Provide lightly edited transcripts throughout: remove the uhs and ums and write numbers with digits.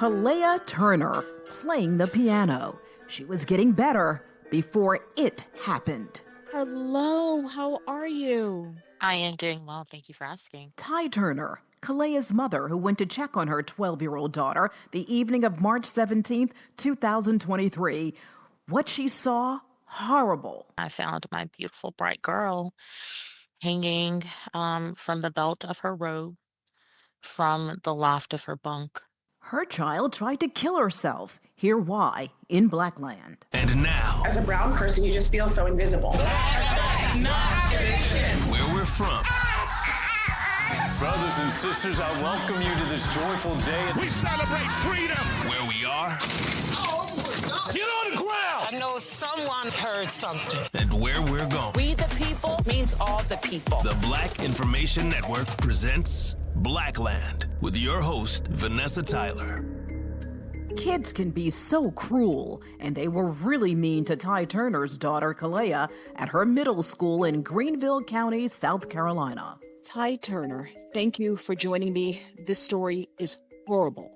Kelaia Turner playing the piano. She was getting better before it happened. Hello, how are you? I am doing well. Thank you for asking. Ty Turner, Kalaia's mother, who went to check on her 12-year-old daughter the evening of March 17th, 2023. What she saw, horrible. I found my beautiful, bright girl hanging from the belt of her robe from the loft of her bunk. Her child tried to kill herself. Hear why in Blackland. And now, as a brown person, you just feel so invisible. That's not fiction. Where we're from. Brothers and sisters, I welcome you to this joyful day. We celebrate freedom. Where we are. Oh, get on the ground. I know someone heard something. And where we're going. We the people means all the people. The Black Information Network presents Blackland with your host, Vanessa Tyler. Kids can be so cruel, and they were really mean to Ty Turner's daughter, Kelaia, at her middle school in Greenville County, South Carolina. Ty Turner, thank you for joining me. This story is horrible.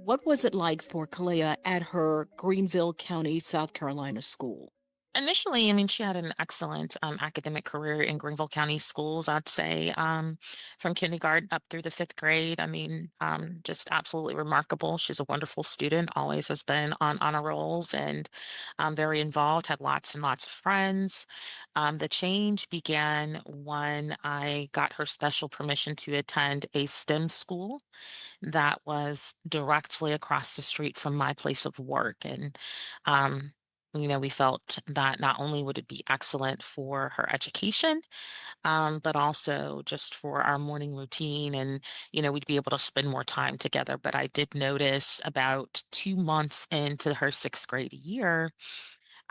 What was it like for Kelaia at her Greenville County, South Carolina school? Initially, she had an excellent academic career in Greenville County schools, I'd say, from kindergarten up through the fifth grade. Just absolutely remarkable. She's a wonderful student, always has been on honor rolls and very involved, had lots and lots of friends. The change began when I got her special permission to attend a STEM school that was directly across the street from my place of work. And we felt that not only would it be excellent for her education, but also just for our morning routine. And, we'd be able to spend more time together. But I did notice about 2 months into her sixth grade year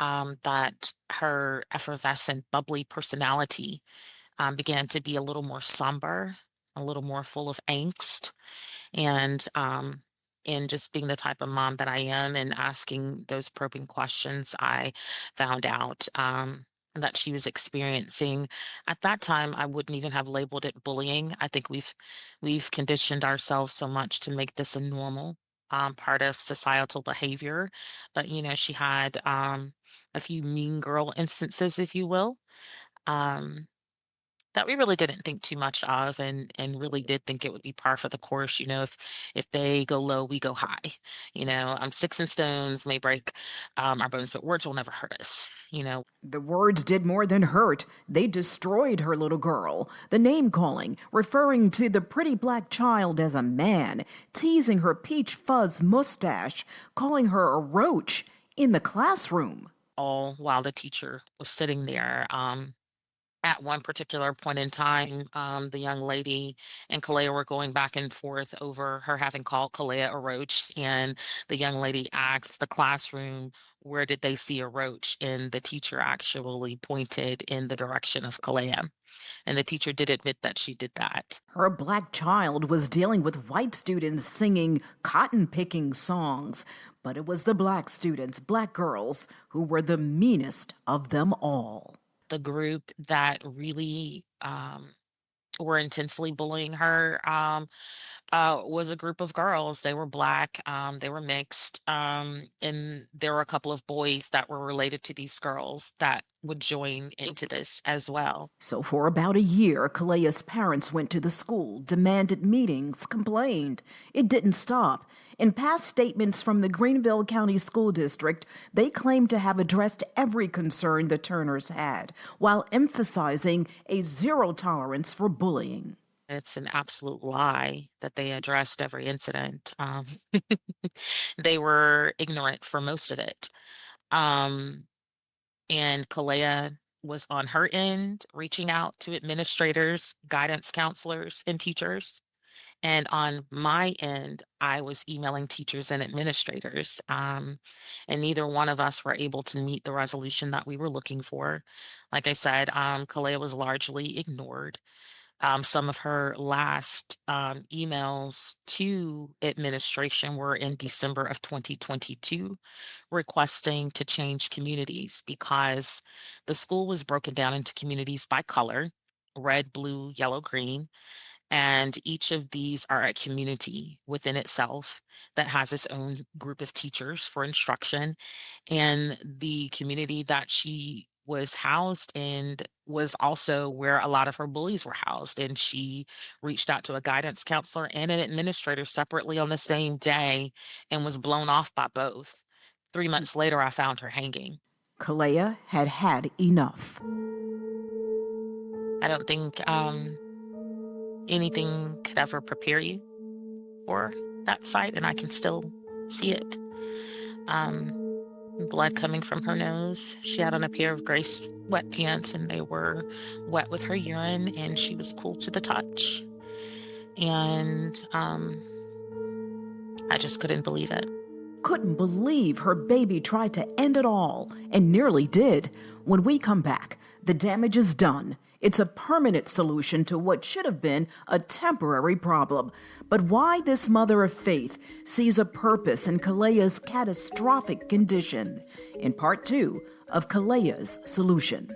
that her effervescent, bubbly personality began to be a little more somber, a little more full of angst. And just being the type of mom that I am and asking those probing questions, I found out that she was experiencing, at that time, I wouldn't even have labeled it bullying. I think we've conditioned ourselves so much to make this a normal part of societal behavior. But, she had a few mean girl instances, if you will. That we really didn't think too much of and really did think it would be par for the course. If they go low, we go high. Sticks and stones may break our bones, but words will never hurt us. The words did more than hurt. They destroyed her little girl. The name-calling, referring to the pretty black child as a man, teasing her peach fuzz mustache, calling her a roach in the classroom. All while the teacher was sitting there. At one particular point in time, the young lady and Kelaia were going back and forth over her having called Kelaia a roach. And the young lady asked the classroom, where did they see a roach? And the teacher actually pointed in the direction of Kelaia. And the teacher did admit that she did that. Her black child was dealing with white students singing cotton-picking songs. But it was the black students, black girls, who were the meanest of them all. The group that really were intensely bullying her was a group of girls. They were black, they were mixed, and there were a couple of boys that were related to these girls that would join into this as well. So for about a year, Kelaia's parents went to the school, demanded meetings, complained. It didn't stop. In past statements from the Greenville County School District, they claimed to have addressed every concern the Turners had, while emphasizing a zero tolerance for bullying. It's an absolute lie that they addressed every incident. They were ignorant for most of it. And Kelaia was on her end, reaching out to administrators, guidance counselors, and teachers. And on my end, I was emailing teachers and administrators, and neither one of us were able to meet the resolution that we were looking for. Like I said, Kelaia was largely ignored. Some of her last emails to administration were in December of 2022, requesting to change communities because the school was broken down into communities by color, red, blue, yellow, green. And each of these are a community within itself that has its own group of teachers for instruction. And the community that she was housed in was also where a lot of her bullies were housed. And she reached out to a guidance counselor and an administrator separately on the same day and was blown off by both. 3 months later, I found her hanging. Kelaia had had enough. I don't think anything could ever prepare you for that sight, and I can still see it. Blood coming from her nose. She had on a pair of gray wet pants, and they were wet with her urine, and she was cool to the touch. And I just couldn't believe it. Couldn't believe her baby tried to end it all, and nearly did. When we come back, the damage is done. It's a permanent solution to what should have been a temporary problem. But why this mother of faith sees a purpose in Kelaia's catastrophic condition. In part 2 of Kelaia's Solution.